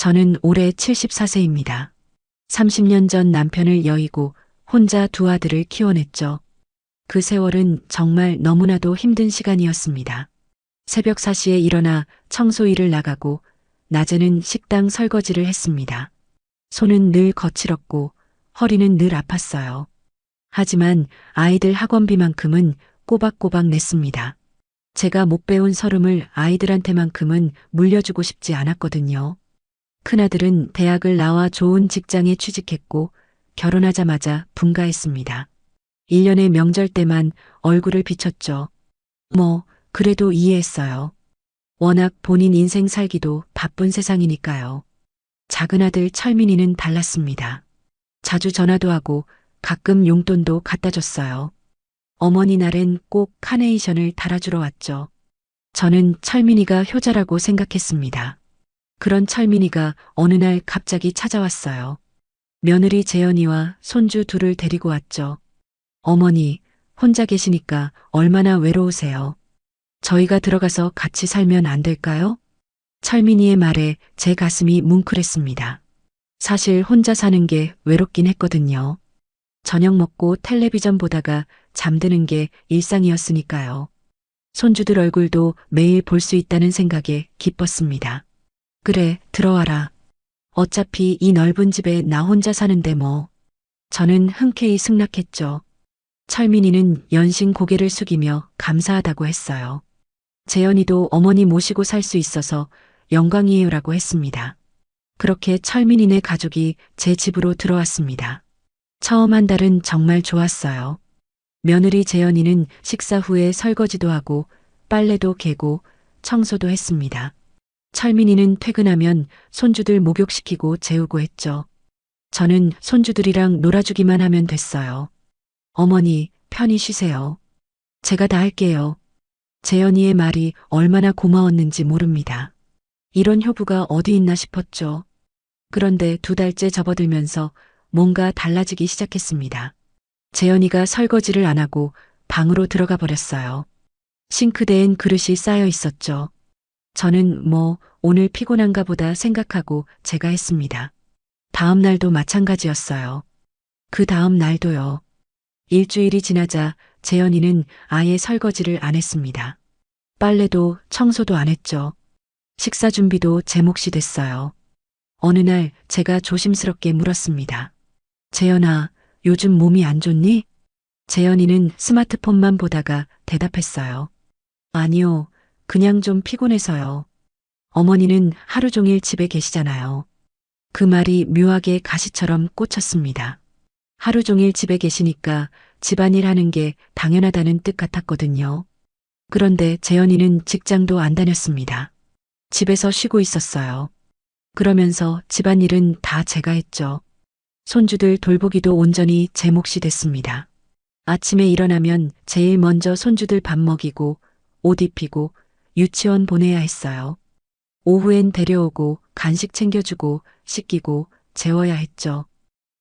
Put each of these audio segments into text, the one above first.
저는 올해 74세입니다. 30년 전 남편을 여의고 혼자 두 아들을 키워냈죠. 그 세월은 정말 너무나도 힘든 시간이었습니다. 새벽 4시에 일어나 청소 일을 나가고 낮에는 식당 설거지를 했습니다. 손은 늘 거칠었고 허리는 늘 아팠어요. 하지만 아이들 학원비만큼은 꼬박꼬박 냈습니다. 제가 못 배운 서름을 아이들한테만큼은 물려주고 싶지 않았거든요. 큰아들은 대학을 나와 좋은 직장에 취직했고 결혼하자마자 분가했습니다. 1년의 명절 때만 얼굴을 비췄죠. 그래도 이해했어요. 워낙 본인 인생 살기도 바쁜 세상이니까요. 작은 아들 철민이는 달랐습니다. 자주 전화도 하고 가끔 용돈도 갖다 줬어요. 어머니 날엔 꼭 카네이션을 달아주러 왔죠. 저는 철민이가 효자라고 생각했습니다. 그런 철민이가 어느 날 갑자기 찾아왔어요. 며느리 재현이와 손주 둘을 데리고 왔죠. 어머니, 혼자 계시니까 얼마나 외로우세요. 저희가 들어가서 같이 살면 안 될까요? 철민이의 말에 제 가슴이 뭉클했습니다. 사실 혼자 사는 게 외롭긴 했거든요. 저녁 먹고 텔레비전 보다가 잠드는 게 일상이었으니까요. 손주들 얼굴도 매일 볼 수 있다는 생각에 기뻤습니다. 그래, 들어와라. 어차피 이 넓은 집에 나 혼자 사는데 뭐. 저는 흔쾌히 승낙했죠. 철민이는 연신 고개를 숙이며 감사하다고 했어요. 재현이도 어머니 모시고 살 수 있어서 영광이에요라고 했습니다. 그렇게 철민이네 가족이 제 집으로 들어왔습니다. 처음 한 달은 정말 좋았어요. 며느리 재현이는 식사 후에 설거지도 하고 빨래도 개고 청소도 했습니다. 철민이는 퇴근하면 손주들 목욕시키고 재우고 했죠. 저는 손주들이랑 놀아주기만 하면 됐어요. 어머니, 편히 쉬세요. 제가 다 할게요. 재현이의 말이 얼마나 고마웠는지 모릅니다. 이런 효부가 어디 있나 싶었죠. 그런데 2달째 접어들면서 뭔가 달라지기 시작했습니다. 재현이가 설거지를 안 하고 방으로 들어가 버렸어요. 싱크대엔 그릇이 쌓여 있었죠. 저는 오늘 피곤한가 보다 생각하고 제가 했습니다. 다음 날도 마찬가지였어요. 그 다음 날도요. 일주일이 지나자 재현이는 아예 설거지를 안 했습니다. 빨래도 청소도 안 했죠. 식사 준비도 제 몫이 됐어요. 어느 날 제가 조심스럽게 물었습니다. 재현아, 요즘 몸이 안 좋니? 재현이는 스마트폰만 보다가 대답했어요. 아니요, 그냥 좀 피곤해서요. 어머니는 하루 종일 집에 계시잖아요. 그 말이 묘하게 가시처럼 꽂혔습니다. 하루 종일 집에 계시니까 집안일 하는 게 당연하다는 뜻 같았거든요. 그런데 재현이는 직장도 안 다녔습니다. 집에서 쉬고 있었어요. 그러면서 집안일은 다 제가 했죠. 손주들 돌보기도 온전히 제 몫이 됐습니다. 아침에 일어나면 제일 먼저 손주들 밥 먹이고 옷 입히고 유치원 보내야 했어요. 오후엔 데려오고 간식 챙겨주고 씻기고 재워야 했죠.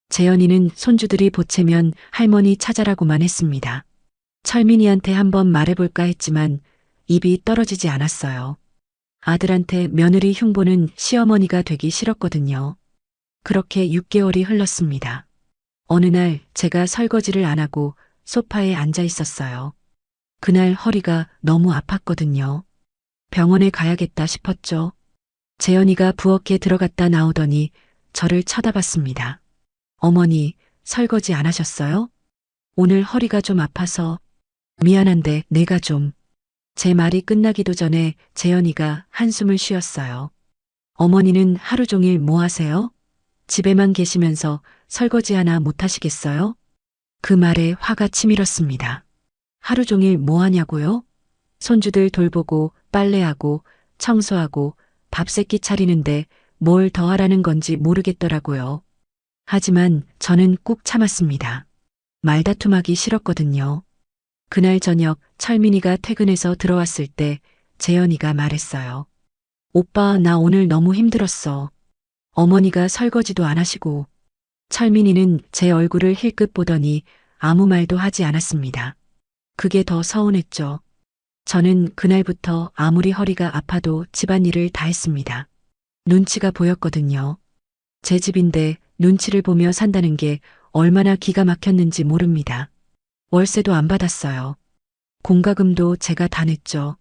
재현이는 손주들이 보채면 할머니 찾아라고만 했습니다. 철민이한테 한번 말해볼까 했지만 입이 떨어지지 않았어요. 아들한테 며느리 흉보는 시어머니가 되기 싫었거든요. 그렇게 6개월이 흘렀습니다. 어느 날 제가 설거지를 안 하고 소파에 앉아 있었어요. 그날 허리가 너무 아팠거든요. 병원에 가야겠다 싶었죠. 재현이가 부엌에 들어갔다 나오더니 저를 쳐다봤습니다. 어머니, 설거지 안 하셨어요? 오늘 허리가 좀 아파서. 미안한데 내가 좀. 제 말이 끝나기도 전에 재현이가 한숨을 쉬었어요. 어머니는 하루 종일 뭐 하세요? 집에만 계시면서 설거지 하나 못 하시겠어요? 그 말에 화가 치밀었습니다. 하루 종일 뭐 하냐고요? 손주들 돌보고 빨래하고 청소하고 밥 세끼 차리는데 뭘 더 하라는 건지 모르겠더라고요. 하지만 저는 꾹 참았습니다. 말다툼하기 싫었거든요. 그날 저녁 철민이가 퇴근해서 들어왔을 때 재현이가 말했어요. 오빠, 나 오늘 너무 힘들었어. 어머니가 설거지도 안 하시고. 철민이는 제 얼굴을 힐끗 보더니 아무 말도 하지 않았습니다. 그게 더 서운했죠. 저는 그날부터 아무리 허리가 아파도 집안일을 다 했습니다. 눈치가 보였거든요. 제 집인데 눈치를 보며 산다는 게 얼마나 기가 막혔는지 모릅니다. 월세도 안 받았어요. 공과금도 제가 다 냈죠.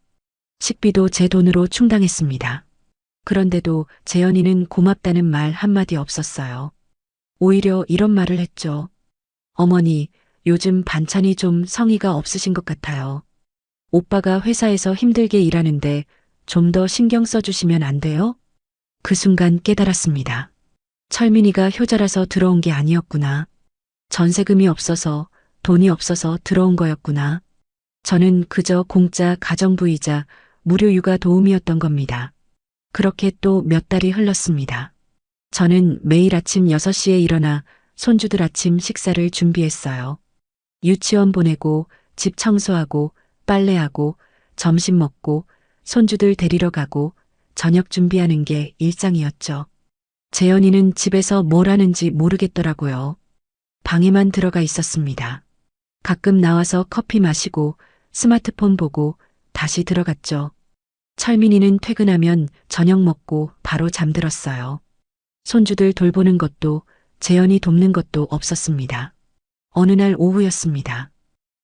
식비도 제 돈으로 충당했습니다. 그런데도 재현이는 고맙다는 말 한마디 없었어요. 오히려 이런 말을 했죠. 어머니, 요즘 반찬이 좀 성의가 없으신 것 같아요. 오빠가 회사에서 힘들게 일하는데 좀 더 신경 써주시면 안 돼요? 그 순간 깨달았습니다. 철민이가 효자라서 들어온 게 아니었구나. 전세금이 없어서, 돈이 없어서 들어온 거였구나. 저는 그저 공짜 가정부이자 무료 육아 도우미였던 겁니다. 그렇게 또 몇 달이 흘렀습니다. 저는 매일 아침 6시에 일어나 손주들 아침 식사를 준비했어요. 유치원 보내고, 집 청소하고, 빨래하고, 점심 먹고, 손주들 데리러 가고, 저녁 준비하는 게 일상이었죠. 재현이는 집에서 뭘 하는지 모르겠더라고요. 방에만 들어가 있었습니다. 가끔 나와서 커피 마시고, 스마트폰 보고, 다시 들어갔죠. 철민이는 퇴근하면 저녁 먹고 바로 잠들었어요. 손주들 돌보는 것도 재현이 돕는 것도 없었습니다. 어느 날 오후였습니다.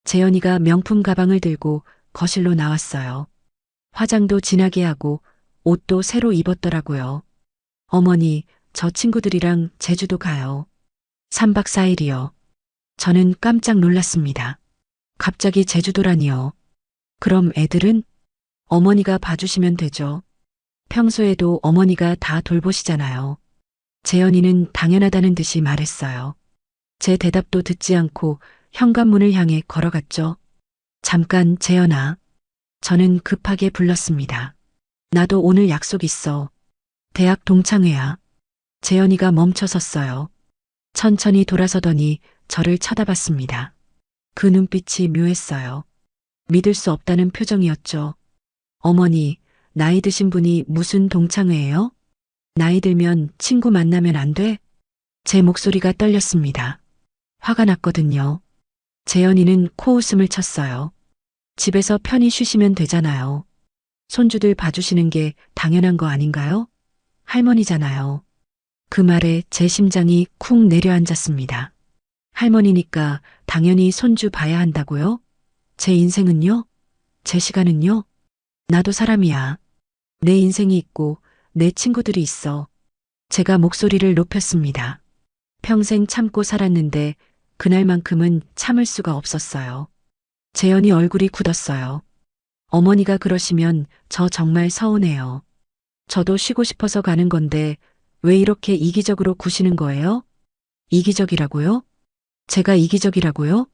재현이가 명품 가방을 들고 거실로 나왔어요. 화장도 진하게 하고 옷도 새로 입었더라고요. 어머니, 저 친구들이랑 제주도 가요. 3박 4일이요. 저는 깜짝 놀랐습니다. 갑자기 제주도라니요. 그럼 애들은? 어머니가 봐주시면 되죠. 평소에도 어머니가 다 돌보시잖아요. 재현이는 당연하다는 듯이 말했어요. 제 대답도 듣지 않고 현관문을 향해 걸어갔죠. 잠깐, 재현아. 저는 급하게 불렀습니다. 나도 오늘 약속 있어. 대학 동창회야. 재현이가 멈춰섰어요. 천천히 돌아서더니 저를 쳐다봤습니다. 그 눈빛이 묘했어요. 믿을 수 없다는 표정이었죠. 어머니, 나이 드신 분이 무슨 동창회예요? 나이 들면 친구 만나면 안 돼? 제 목소리가 떨렸습니다. 화가 났거든요. 재현이는 코웃음을 쳤어요. 집에서 편히 쉬시면 되잖아요. 손주들 봐주시는 게 당연한 거 아닌가요? 할머니잖아요. 그 말에 제 심장이 쿵 내려앉았습니다. 할머니니까 당연히 손주 봐야 한다고요? 제 인생은요? 제 시간은요? 나도 사람이야. 내 인생이 있고 내 친구들이 있어. 제가 목소리를 높였습니다. 평생 참고 살았는데 그날만큼은 참을 수가 없었어요. 재현이 얼굴이 굳었어요. 어머니가 그러시면 저 정말 서운해요. 저도 쉬고 싶어서 가는 건데 왜 이렇게 이기적으로 구시는 거예요? 이기적이라고요? 제가 이기적이라고요?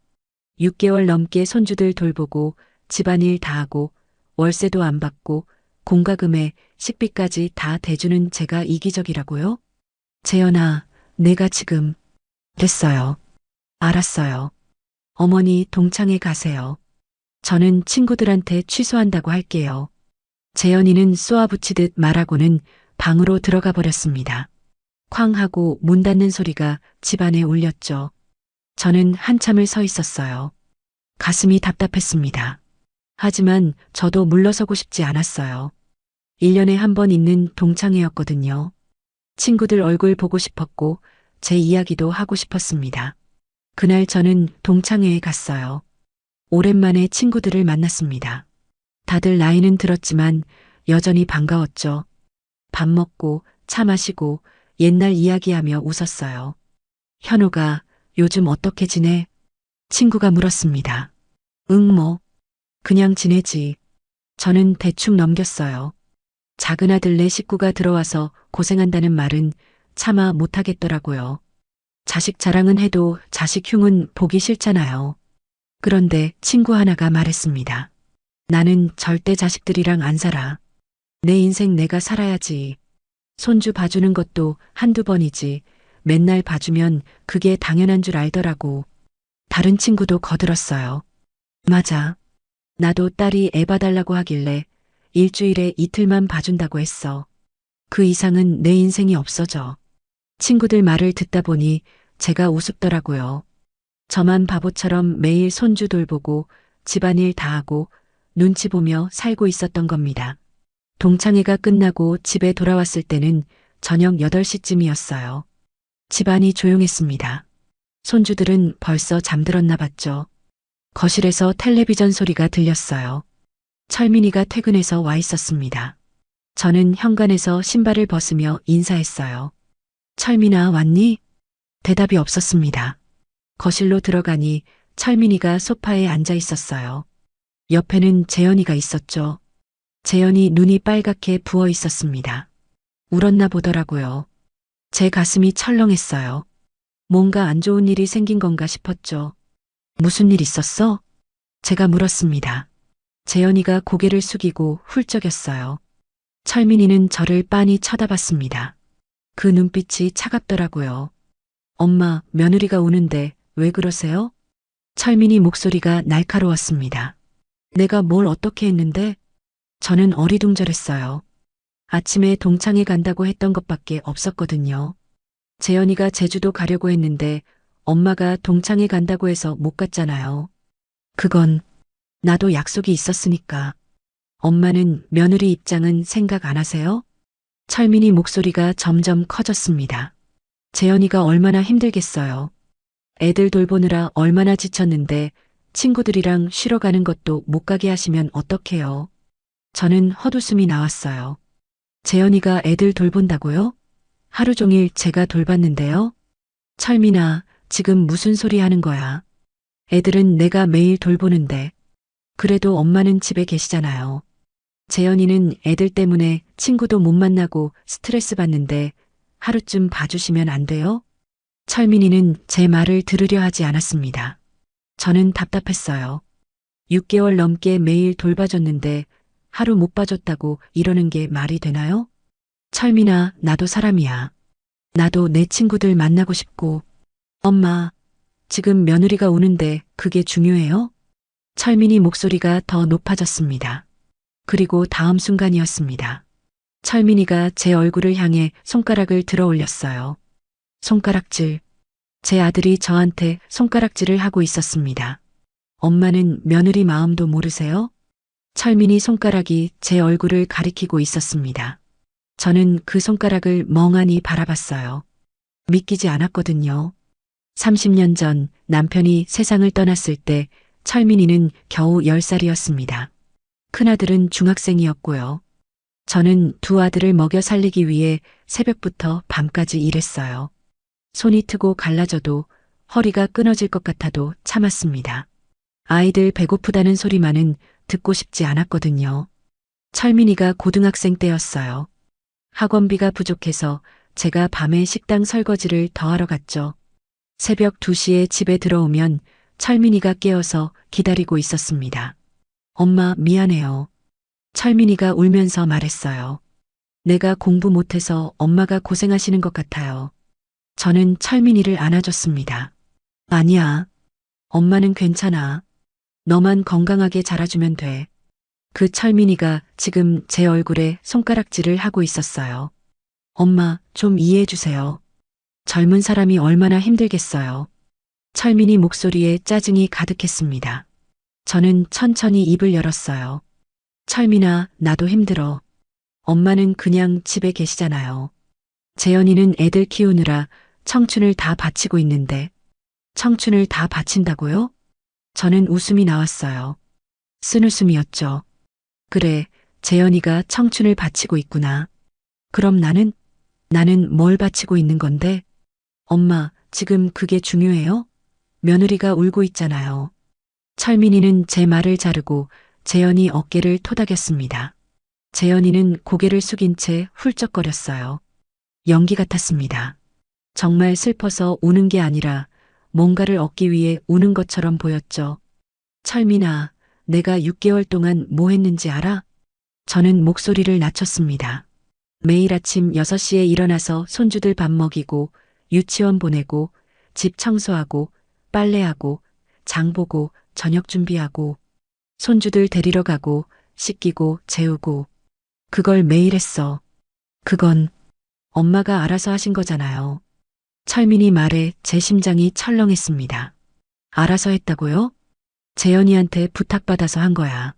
6개월 넘게 손주들 돌보고 집안일 다 하고 월세도 안 받고 공과금에 식비까지 다 대주는 제가 이기적이라고요? 재현아, 내가 지금 됐어요. 알았어요. 어머니 동창회 가세요. 저는 친구들한테 취소한다고 할게요. 재현이는 쏘아붙이듯 말하고는 방으로 들어가 버렸습니다. 쾅 하고 문 닫는 소리가 집안에 울렸죠. 저는 한참을 서 있었어요. 가슴이 답답했습니다. 하지만 저도 물러서고 싶지 않았어요. 1년에 한 번 있는 동창회였거든요. 친구들 얼굴 보고 싶었고 제 이야기도 하고 싶었습니다. 그날 저는 동창회에 갔어요. 오랜만에 친구들을 만났습니다. 다들 나이는 들었지만 여전히 반가웠죠. 밥 먹고 차 마시고 옛날 이야기하며 웃었어요. 현우가 요즘 어떻게 지내? 친구가 물었습니다. 뭐. 그냥 지내지. 저는 대충 넘겼어요. 작은 아들네 식구가 들어와서 고생한다는 말은 차마 못하겠더라고요. 자식 자랑은 해도 자식 흉은 보기 싫잖아요. 그런데 친구 하나가 말했습니다. 나는 절대 자식들이랑 안 살아. 내 인생 내가 살아야지. 손주 봐주는 것도 한두 번이지. 맨날 봐주면 그게 당연한 줄 알더라고. 다른 친구도 거들었어요. 맞아. 나도 딸이 애 봐달라고 하길래 일주일에 이틀만 봐준다고 했어. 그 이상은 내 인생이 없어져. 친구들 말을 듣다 보니 제가 우습더라고요. 저만 바보처럼 매일 손주 돌보고 집안일 다 하고 눈치 보며 살고 있었던 겁니다. 동창회가 끝나고 집에 돌아왔을 때는 저녁 8시쯤이었어요. 집안이 조용했습니다. 손주들은 벌써 잠들었나 봤죠. 거실에서 텔레비전 소리가 들렸어요. 철민이가 퇴근해서 와 있었습니다. 저는 현관에서 신발을 벗으며 인사했어요. 철민아, 왔니? 대답이 없었습니다. 거실로 들어가니 철민이가 소파에 앉아 있었어요. 옆에는 재현이가 있었죠. 재현이 눈이 빨갛게 부어 있었습니다. 울었나 보더라고요. 제 가슴이 철렁했어요. 뭔가 안 좋은 일이 생긴 건가 싶었죠. 무슨 일 있었어? 제가 물었습니다. 재현이가 고개를 숙이고 훌쩍였어요. 철민이는 저를 빤히 쳐다봤습니다. 그 눈빛이 차갑더라고요. 엄마, 며느리가 우는데 왜 그러세요? 철민이 목소리가 날카로웠습니다. 내가 뭘 어떻게 했는데? 저는 어리둥절했어요. 아침에 동창회 간다고 했던 것밖에 없었거든요. 재현이가 제주도 가려고 했는데 엄마가 동창회 간다고 해서 못 갔잖아요. 그건 나도 약속이 있었으니까. 엄마는 며느리 입장은 생각 안 하세요? 철민이 목소리가 점점 커졌습니다. 재현이가 얼마나 힘들겠어요. 애들 돌보느라 얼마나 지쳤는데 친구들이랑 쉬러 가는 것도 못 가게 하시면 어떡해요. 저는 헛웃음이 나왔어요. 재현이가 애들 돌본다고요? 하루 종일 제가 돌봤는데요. 철민아, 지금 무슨 소리 하는 거야? 애들은 내가 매일 돌보는데. 그래도 엄마는 집에 계시잖아요. 재현이는 애들 때문에 친구도 못 만나고 스트레스 받는데 하루쯤 봐주시면 안 돼요? 철민이는 제 말을 들으려 하지 않았습니다. 저는 답답했어요. 6개월 넘게 매일 돌봐줬는데 하루 못 봐줬다고 이러는 게 말이 되나요? 철민아, 나도 사람이야. 나도 내 친구들 만나고 싶고. 엄마, 지금 며느리가 우는데 그게 중요해요? 철민이 목소리가 더 높아졌습니다. 그리고 다음 순간이었습니다. 철민이가 제 얼굴을 향해 손가락을 들어 올렸어요. 손가락질. 제 아들이 저한테 손가락질을 하고 있었습니다. 엄마는 며느리 마음도 모르세요? 철민이 손가락이 제 얼굴을 가리키고 있었습니다. 저는 그 손가락을 멍하니 바라봤어요. 믿기지 않았거든요. 30년 전 남편이 세상을 떠났을 때 철민이는 겨우 10살이었습니다. 큰아들은 중학생이었고요. 저는 두 아들을 먹여 살리기 위해 새벽부터 밤까지 일했어요. 손이 트고 갈라져도 허리가 끊어질 것 같아도 참았습니다. 아이들 배고프다는 소리만은 듣고 싶지 않았거든요. 철민이가 고등학생 때였어요. 학원비가 부족해서 제가 밤에 식당 설거지를 더하러 갔죠. 새벽 2시에 집에 들어오면 철민이가 깨어서 기다리고 있었습니다. 엄마, 미안해요. 철민이가 울면서 말했어요. 내가 공부 못해서 엄마가 고생하시는 것 같아요. 저는 철민이를 안아줬습니다. 아니야. 엄마는 괜찮아. 너만 건강하게 자라주면 돼. 그 철민이가 지금 제 얼굴에 손가락질을 하고 있었어요. 엄마, 좀 이해해주세요. 젊은 사람이 얼마나 힘들겠어요. 철민이 목소리에 짜증이 가득했습니다. 저는 천천히 입을 열었어요. 철민아, 나도 힘들어. 엄마는 그냥 집에 계시잖아요. 재현이는 애들 키우느라 청춘을 다 바치고 있는데. 청춘을 다 바친다고요? 저는 웃음이 나왔어요. 쓴웃음이었죠. 그래, 재현이가 청춘을 바치고 있구나. 그럼 나는 뭘 바치고 있는 건데? 엄마, 지금 그게 중요해요? 며느리가 울고 있잖아요. 철민이는 제 말을 자르고 재현이 어깨를 토닥였습니다. 재현이는 고개를 숙인 채 훌쩍거렸어요. 연기 같았습니다. 정말 슬퍼서 우는 게 아니라 뭔가를 얻기 위해 우는 것처럼 보였죠. 철민아, 내가 6개월 동안 뭐 했는지 알아? 저는 목소리를 낮췄습니다. 매일 아침 6시에 일어나서 손주들 밥 먹이고 유치원 보내고 집 청소하고 빨래하고 장 보고 저녁 준비하고 손주들 데리러 가고 씻기고 재우고 그걸 매일 했어. 그건 엄마가 알아서 하신 거잖아요. 철민이 말에 제 심장이 철렁했습니다. 알아서 했다고요? 재현이한테 부탁받아서 한 거야.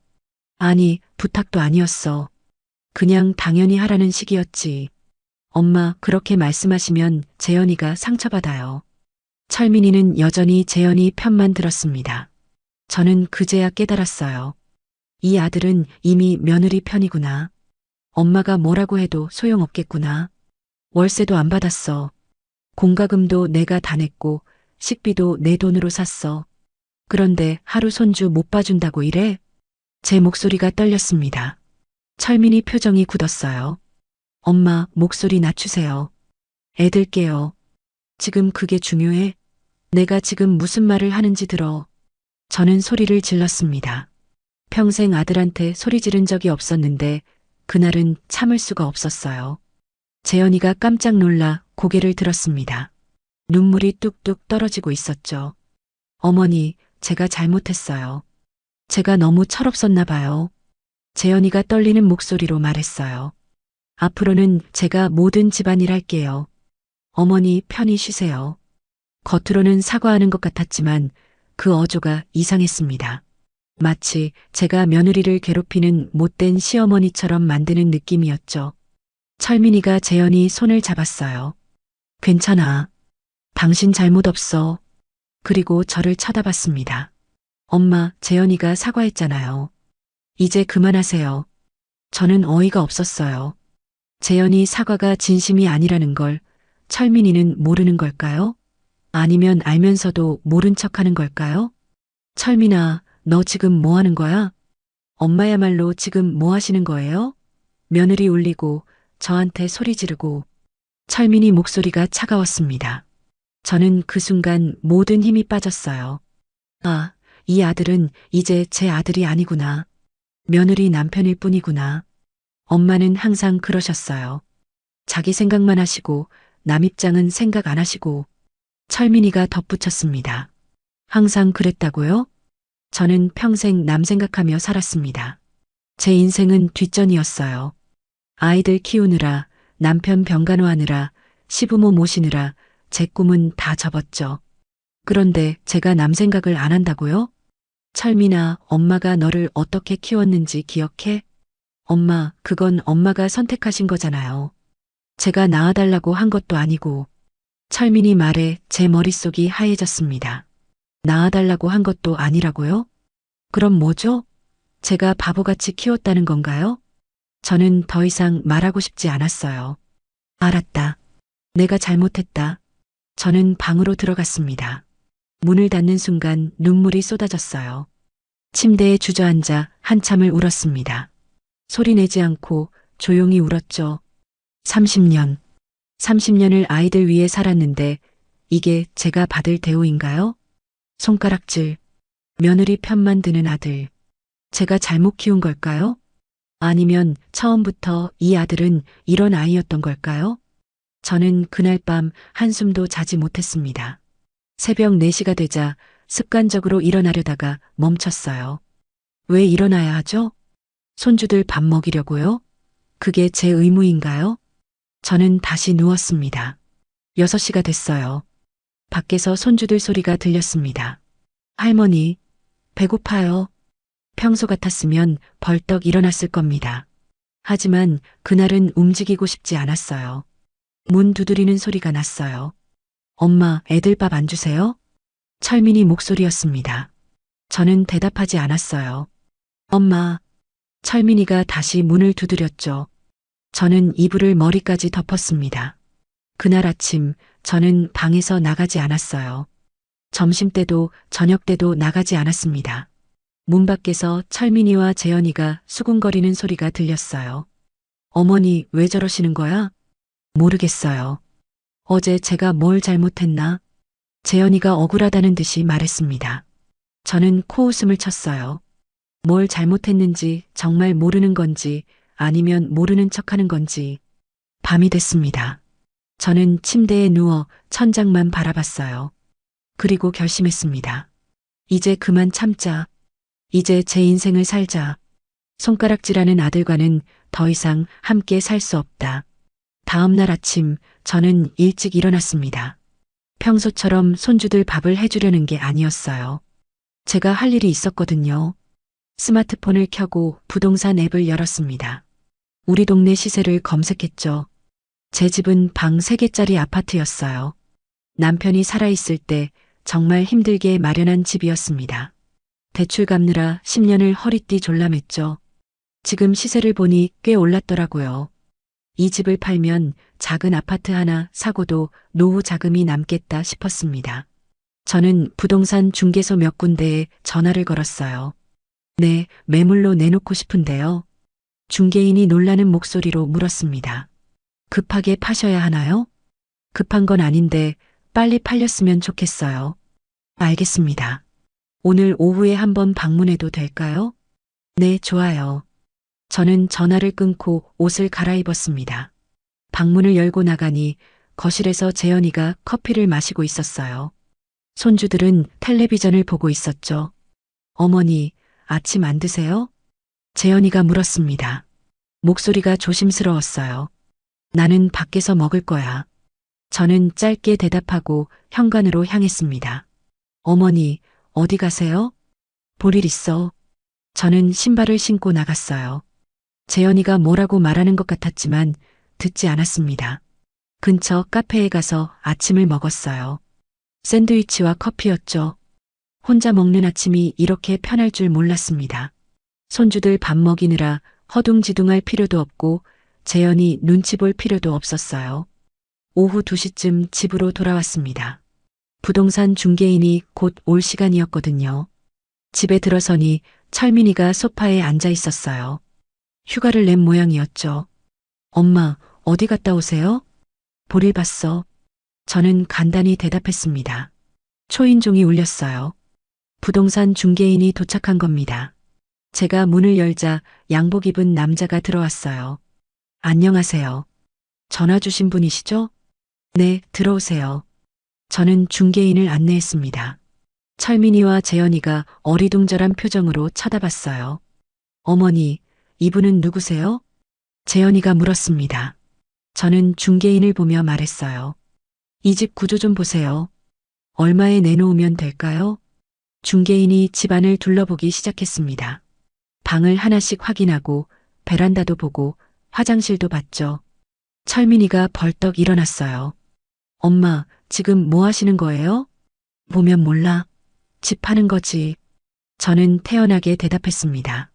아니, 부탁도 아니었어. 그냥 당연히 하라는 식이었지. 엄마, 그렇게 말씀하시면 재현이가 상처받아요. 철민이는 여전히 재현이 편만 들었습니다. 저는 그제야 깨달았어요. 이 아들은 이미 며느리 편이구나. 엄마가 뭐라고 해도 소용없겠구나. 월세도 안 받았어. 공과금도 내가 다 냈고 식비도 내 돈으로 샀어. 그런데 하루 손주 못 봐준다고 이래? 제 목소리가 떨렸습니다. 철민이 표정이 굳었어요. 엄마, 목소리 낮추세요. 애들 깨요. 지금 그게 중요해? 내가 지금 무슨 말을 하는지 들어. 저는 소리를 질렀습니다. 평생 아들한테 소리 지른 적이 없었는데 그날은 참을 수가 없었어요. 재현이가 깜짝 놀라 고개를 들었습니다. 눈물이 뚝뚝 떨어지고 있었죠. 어머니, 제가 잘못했어요. 제가 너무 철없었나 봐요. 재현이가 떨리는 목소리로 말했어요. 앞으로는 제가 모든 집안일 할게요. 어머니, 편히 쉬세요. 겉으로는 사과하는 것 같았지만 그 어조가 이상했습니다. 마치 제가 며느리를 괴롭히는 못된 시어머니처럼 만드는 느낌이었죠. 철민이가 재현이 손을 잡았어요. 괜찮아. 당신 잘못 없어. 그리고 저를 쳐다봤습니다. 엄마, 재현이가 사과했잖아요. 이제 그만하세요. 저는 어이가 없었어요. 재현이 사과가 진심이 아니라는 걸 철민이는 모르는 걸까요? 아니면 알면서도 모른 척하는 걸까요? 철민아, 너 지금 뭐 하는 거야? 엄마야말로 지금 뭐 하시는 거예요? 며느리 울리고 저한테 소리 지르고. 철민이 목소리가 차가웠습니다. 저는 그 순간 모든 힘이 빠졌어요. 아, 이 아들은 이제 제 아들이 아니구나. 며느리 남편일 뿐이구나. 엄마는 항상 그러셨어요. 자기 생각만 하시고 남 입장은 생각 안 하시고. 철민이가 덧붙였습니다. 항상 그랬다고요? 저는 평생 남 생각하며 살았습니다. 제 인생은 뒷전이었어요. 아이들 키우느라, 남편 병간호하느라, 시부모 모시느라 제 꿈은 다 접었죠. 그런데 제가 남 생각을 안 한다고요? 철민아, 엄마가 너를 어떻게 키웠는지 기억해? 엄마, 그건 엄마가 선택하신 거잖아요. 제가 낳아달라고 한 것도 아니고. 철민이 말에 제 머릿속이 하얘졌습니다. 낳아달라고 한 것도 아니라고요? 그럼 뭐죠? 제가 바보같이 키웠다는 건가요? 저는 더 이상 말하고 싶지 않았어요. 알았다. 내가 잘못했다. 저는 방으로 들어갔습니다. 문을 닫는 순간 눈물이 쏟아졌어요. 침대에 주저앉아 한참을 울었습니다. 소리내지 않고 조용히 울었죠. 30년. 30년을 아이들 위해 살았는데 이게 제가 받을 대우인가요? 손가락질. 며느리 편만 드는 아들. 제가 잘못 키운 걸까요? 아니면 처음부터 이 아들은 이런 아이였던 걸까요? 저는 그날 밤 한숨도 자지 못했습니다. 새벽 4시가 되자 습관적으로 일어나려다가 멈췄어요. 왜 일어나야 하죠? 손주들 밥 먹이려고요? 그게 제 의무인가요? 저는 다시 누웠습니다. 6시가 됐어요. 밖에서 손주들 소리가 들렸습니다. 할머니, 배고파요. 평소 같았으면 벌떡 일어났을 겁니다. 하지만 그날은 움직이고 싶지 않았어요. 문 두드리는 소리가 났어요. 엄마, 애들 밥 안 주세요? 철민이 목소리였습니다. 저는 대답하지 않았어요. 엄마. 철민이가 다시 문을 두드렸죠. 저는 이불을 머리까지 덮었습니다. 그날 아침 저는 방에서 나가지 않았어요. 점심때도 저녁때도 나가지 않았습니다. 문 밖에서 철민이와 재현이가 수군거리는 소리가 들렸어요. 어머니, 왜 저러시는 거야? 모르겠어요. 어제 제가 뭘 잘못했나? 재현이가 억울하다는 듯이 말했습니다. 저는 코웃음을 쳤어요. 뭘 잘못했는지 정말 모르는 건지 아니면 모르는 척하는 건지. 밤이 됐습니다. 저는 침대에 누워 천장만 바라봤어요. 그리고 결심했습니다. 이제 그만 참자. 이제 제 인생을 살자. 손가락질하는 아들과는 더 이상 함께 살 수 없다. 다음 날 아침 저는 일찍 일어났습니다. 평소처럼 손주들 밥을 해주려는 게 아니었어요. 제가 할 일이 있었거든요. 스마트폰을 켜고 부동산 앱을 열었습니다. 우리 동네 시세를 검색했죠. 제 집은 방 3개짜리 아파트였어요. 남편이 살아있을 때 정말 힘들게 마련한 집이었습니다. 대출 갚느라 10년을 허리띠 졸라맸죠. 지금 시세를 보니 꽤 올랐더라고요. 이 집을 팔면 작은 아파트 하나 사고도 노후 자금이 남겠다 싶었습니다. 저는 부동산 중개소 몇 군데에 전화를 걸었어요. 네, 매물로 내놓고 싶은데요. 중개인이 놀라는 목소리로 물었습니다. 급하게 파셔야 하나요? 급한 건 아닌데 빨리 팔렸으면 좋겠어요. 알겠습니다. 오늘 오후에 한번 방문해도 될까요? 네, 좋아요. 저는 전화를 끊고 옷을 갈아입었습니다. 방문을 열고 나가니 거실에서 재현이가 커피를 마시고 있었어요. 손주들은 텔레비전을 보고 있었죠. 어머니, 아침 안 드세요? 재현이가 물었습니다. 목소리가 조심스러웠어요. 나는 밖에서 먹을 거야. 저는 짧게 대답하고 현관으로 향했습니다. 어머니, 어디 가세요? 볼 일 있어. 저는 신발을 신고 나갔어요. 재현이가 뭐라고 말하는 것 같았지만 듣지 않았습니다. 근처 카페에 가서 아침을 먹었어요. 샌드위치와 커피였죠. 혼자 먹는 아침이 이렇게 편할 줄 몰랐습니다. 손주들 밥 먹이느라 허둥지둥할 필요도 없고 재현이 눈치 볼 필요도 없었어요. 오후 2시쯤 집으로 돌아왔습니다. 부동산 중개인이 곧 올 시간이었거든요. 집에 들어서니 철민이가 소파에 앉아 있었어요. 휴가를 낸 모양이었죠. 엄마, 어디 갔다 오세요? 볼일 봤어. 저는 간단히 대답했습니다. 초인종이 울렸어요. 부동산 중개인이 도착한 겁니다. 제가 문을 열자 양복 입은 남자가 들어왔어요. 안녕하세요. 전화 주신 분이시죠? 네, 들어오세요. 저는 중개인을 안내했습니다. 철민이와 재현이가 어리둥절한 표정으로 쳐다봤어요. 어머니, 이분은 누구세요? 재현이가 물었습니다. 저는 중개인을 보며 말했어요. 이 집 구조 좀 보세요. 얼마에 내놓으면 될까요? 중개인이 집안을 둘러보기 시작했습니다. 방을 하나씩 확인하고 베란다도 보고 화장실도 봤죠. 철민이가 벌떡 일어났어요. 엄마, 지금 뭐 하시는 거예요? 보면 몰라. 집 파는 거지. 저는 태연하게 대답했습니다.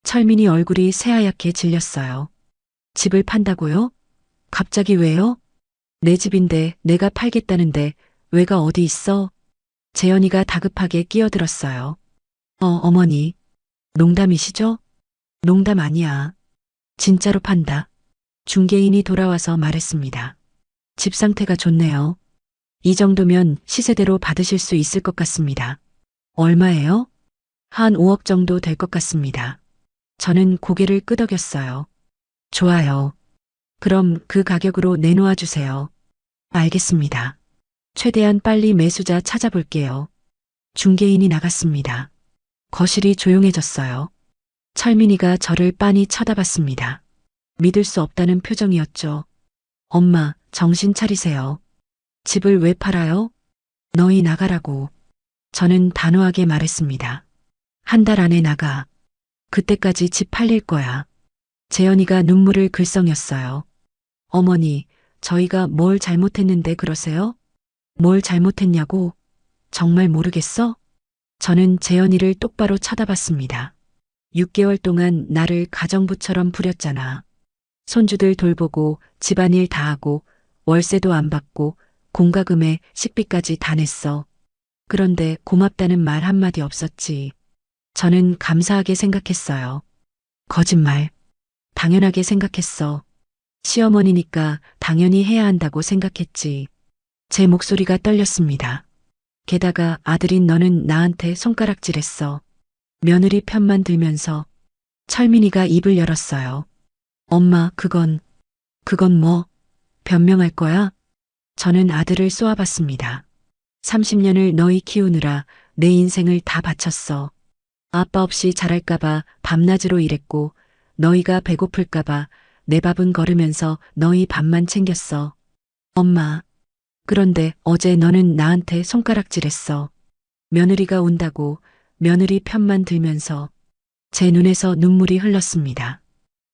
철민이 얼굴이 새하얗게 질렸어요. 집을 판다고요? 갑자기 왜요? 내 집인데 내가 팔겠다는데 왜가 어디 있어? 재현이가 다급하게 끼어들었어요. 어머니. 농담이시죠? 농담 아니야. 진짜로 판다. 중개인이 돌아와서 말했습니다. 집 상태가 좋네요. 이 정도면 시세대로 받으실 수 있을 것 같습니다. 얼마예요? 한 5억 정도 될 것 같습니다. 저는 고개를 끄덕였어요. 좋아요. 그럼 그 가격으로 내놓아 주세요. 알겠습니다. 최대한 빨리 매수자 찾아볼게요. 중개인이 나갔습니다. 거실이 조용해졌어요. 철민이가 저를 빤히 쳐다봤습니다. 믿을 수 없다는 표정이었죠. 엄마, 정신 차리세요. 집을 왜 팔아요? 너희 나가라고. 저는 단호하게 말했습니다. 한 달 안에 나가. 그때까지 집 팔릴 거야. 재현이가 눈물을 글썽였어요. 어머니, 저희가 뭘 잘못했는데 그러세요? 뭘 잘못했냐고? 정말 모르겠어? 저는 재현이를 똑바로 쳐다봤습니다. 6개월 동안 나를 가정부처럼 부렸잖아. 손주들 돌보고 집안일 다 하고 월세도 안 받고 공과금에 식비까지 다 냈어. 그런데 고맙다는 말 한마디 없었지. 저는 감사하게 생각했어요. 거짓말. 당연하게 생각했어. 시어머니니까 당연히 해야 한다고 생각했지. 제 목소리가 떨렸습니다. 게다가 아들인 너는 나한테 손가락질했어. 며느리 편만 들면서. 철민이가 입을 열었어요. 엄마, 그건 뭐? 변명할 거야? 저는 아들을 쏘아봤습니다. 30년을 너희 키우느라 내 인생을 다 바쳤어. 아빠 없이 자랄까봐 밤낮으로 일했고 너희가 배고플까봐 내 밥은 거르면서 너희 밥만 챙겼어. 엄마. 그런데 어제 너는 나한테 손가락질했어. 며느리가 운다고 며느리 편만 들면서. 제 눈에서 눈물이 흘렀습니다.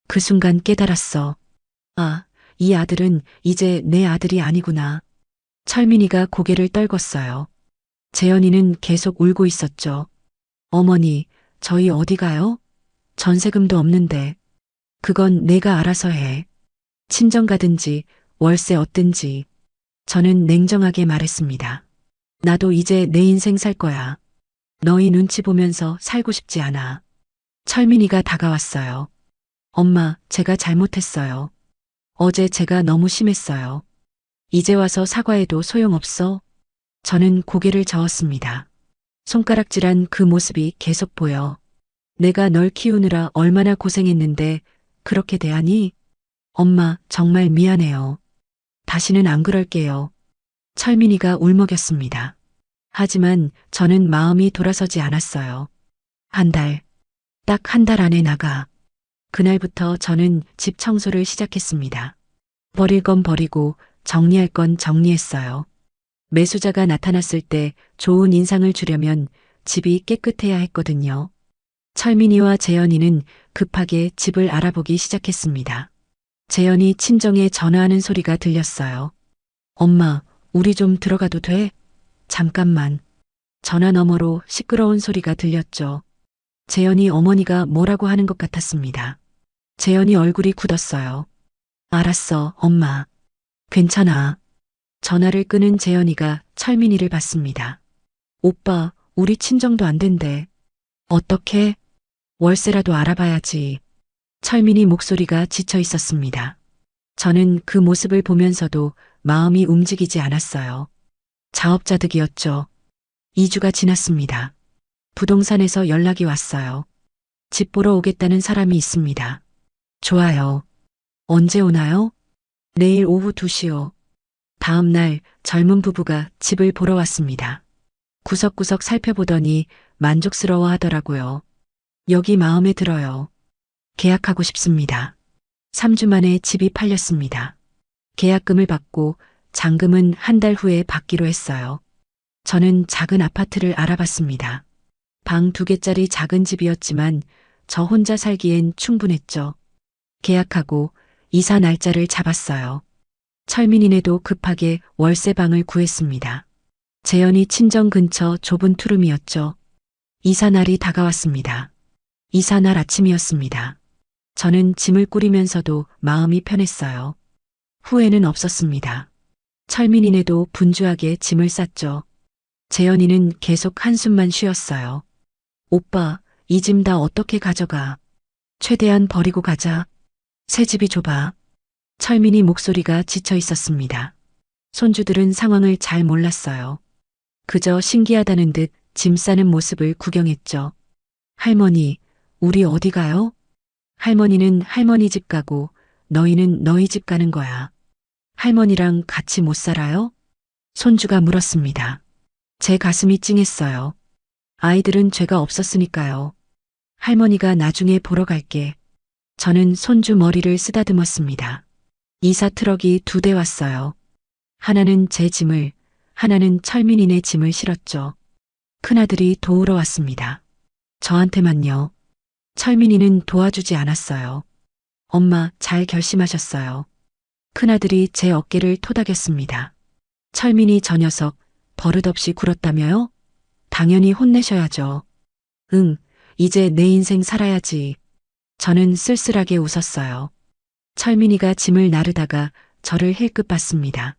그 순간 깨달았어. 아, 이 아들은 이제 내 아들이 아니구나. 철민이가 고개를 떨궜어요. 재현이는 계속 울고 있었죠. 어머니, 저희 어디 가요? 전세금도 없는데. 그건 내가 알아서 해. 친정 가든지 월세 얻든지. 저는 냉정하게 말했습니다. 나도 이제 내 인생 살 거야. 너희 눈치 보면서 살고 싶지 않아. 철민이가 다가왔어요. 엄마, 제가 잘못했어요. 어제 제가 너무 심했어요. 이제 와서 사과해도 소용없어? 저는 고개를 저었습니다. 손가락질한 그 모습이 계속 보여. 내가 널 키우느라 얼마나 고생했는데 그렇게 대하니? 엄마, 정말 미안해요. 다시는 안 그럴게요. 철민이가 울먹였습니다. 하지만 저는 마음이 돌아서지 않았어요. 한 달, 딱 한 달 안에 나가. 그날부터 저는 집 청소를 시작했습니다. 버릴 건 버리고 정리할 건 정리했어요. 매수자가 나타났을 때 좋은 인상을 주려면 집이 깨끗해야 했거든요. 철민이와 재현이는 급하게 집을 알아보기 시작했습니다. 재현이 친정에 전화하는 소리가 들렸어요. 엄마, 우리 좀 들어가도 돼? 잠깐만. 전화 너머로 시끄러운 소리가 들렸죠. 재현이 어머니가 뭐라고 하는 것 같았습니다. 재현이 얼굴이 굳었어요. 알았어, 엄마. 괜찮아. 전화를 끄는 재현이가 철민이를 봤습니다. 오빠, 우리 친정도 안 된대. 어떻게? 월세라도 알아봐야지. 철민이 목소리가 지쳐 있었습니다. 저는 그 모습을 보면서도 마음이 움직이지 않았어요. 자업자득이었죠. 2주가 지났습니다. 부동산에서 연락이 왔어요. 집 보러 오겠다는 사람이 있습니다. 좋아요. 언제 오나요? 내일 오후 2시요. 다음 날 젊은 부부가 집을 보러 왔습니다. 구석구석 살펴보더니 만족스러워 하더라고요. 여기 마음에 들어요. 계약하고 싶습니다. 3주 만에 집이 팔렸습니다. 계약금을 받고 잔금은 한 달 후에 받기로 했어요. 저는 작은 아파트를 알아봤습니다. 방 2개짜리 작은 집이었지만 저 혼자 살기엔 충분했죠. 계약하고 이사 날짜를 잡았어요. 철민이네도 급하게 월세방을 구했습니다. 재현이 친정 근처 좁은 투룸이었죠. 이사 날이 다가왔습니다. 이사 날 아침이었습니다. 저는 짐을 꾸리면서도 마음이 편했어요. 후회는 없었습니다. 철민이네도 분주하게 짐을 쌌죠. 재현이는 계속 한숨만 쉬었어요. 오빠, 이 짐 다 어떻게 가져가? 최대한 버리고 가자. 새 집이 좁아. 철민이 목소리가 지쳐 있었습니다. 손주들은 상황을 잘 몰랐어요. 그저 신기하다는 듯 짐 싸는 모습을 구경했죠. 할머니, 우리 어디 가요? 할머니는 할머니 집 가고 너희는 너희 집 가는 거야. 할머니랑 같이 못 살아요? 손주가 물었습니다. 제 가슴이 찡했어요. 아이들은 죄가 없었으니까요. 할머니가 나중에 보러 갈게. 저는 손주 머리를 쓰다듬었습니다. 이사 트럭이 2대 왔어요. 하나는 제 짐을, 하나는 철민이네 짐을 실었죠. 큰아들이 도우러 왔습니다. 저한테만요. 철민이는 도와주지 않았어요. 엄마, 잘 결심하셨어요. 큰아들이 제 어깨를 토닥였습니다. 철민이 저 녀석 버릇없이 굴었다며요? 당연히 혼내셔야죠. 응, 이제 내 인생 살아야지. 저는 쓸쓸하게 웃었어요. 철민이가 짐을 나르다가 저를 힐끗 봤습니다.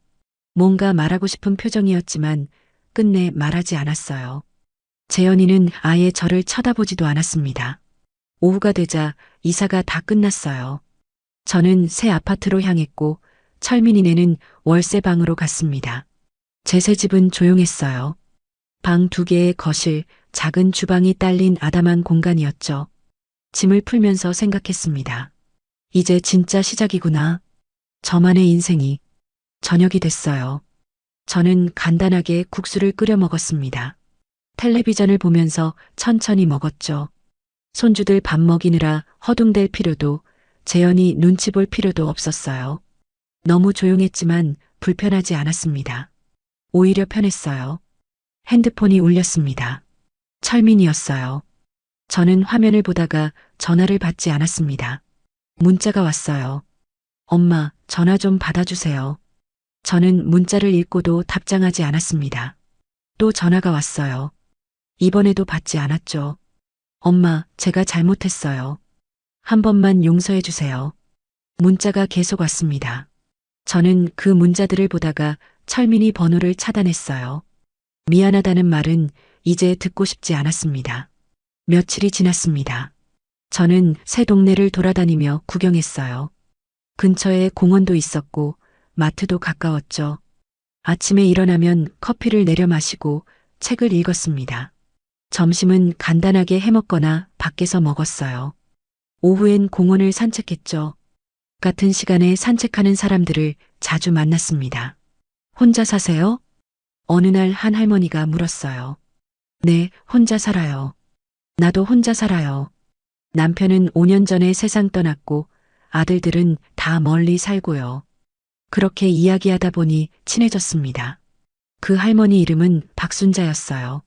뭔가 말하고 싶은 표정이었지만 끝내 말하지 않았어요. 재현이는 아예 저를 쳐다보지도 않았습니다. 오후가 되자 이사가 다 끝났어요. 저는 새 아파트로 향했고 철민이네는 월세방으로 갔습니다. 제 새 집은 조용했어요. 방 2개의 거실, 작은 주방이 딸린 아담한 공간이었죠. 짐을 풀면서 생각했습니다. 이제 진짜 시작이구나. 저만의 인생이. 저녁이 됐어요. 저는 간단하게 국수를 끓여 먹었습니다. 텔레비전을 보면서 천천히 먹었죠. 손주들 밥 먹이느라 허둥댈 필요도, 재현이 눈치 볼 필요도 없었어요. 너무 조용했지만 불편하지 않았습니다. 오히려 편했어요. 핸드폰이 울렸습니다. 철민이었어요. 저는 화면을 보다가 전화를 받지 않았습니다. 문자가 왔어요. 엄마, 전화 좀 받아주세요. 저는 문자를 읽고도 답장하지 않았습니다. 또 전화가 왔어요. 이번에도 받지 않았죠. 엄마, 제가 잘못했어요. 한 번만 용서해 주세요. 문자가 계속 왔습니다. 저는 그 문자들을 보다가 철민이 번호를 차단했어요. 미안하다는 말은 이제 듣고 싶지 않았습니다. 며칠이 지났습니다. 저는 새 동네를 돌아다니며 구경했어요. 근처에 공원도 있었고 마트도 가까웠죠. 아침에 일어나면 커피를 내려 마시고 책을 읽었습니다. 점심은 간단하게 해먹거나 밖에서 먹었어요. 오후엔 공원을 산책했죠. 같은 시간에 산책하는 사람들을 자주 만났습니다. 혼자 사세요? 어느 날 한 할머니가 물었어요. 네, 혼자 살아요. 나도 혼자 살아요. 남편은 5년 전에 세상 떠났고 아들들은 다 멀리 살고요. 그렇게 이야기하다 보니 친해졌습니다. 그 할머니 이름은 박순자였어요.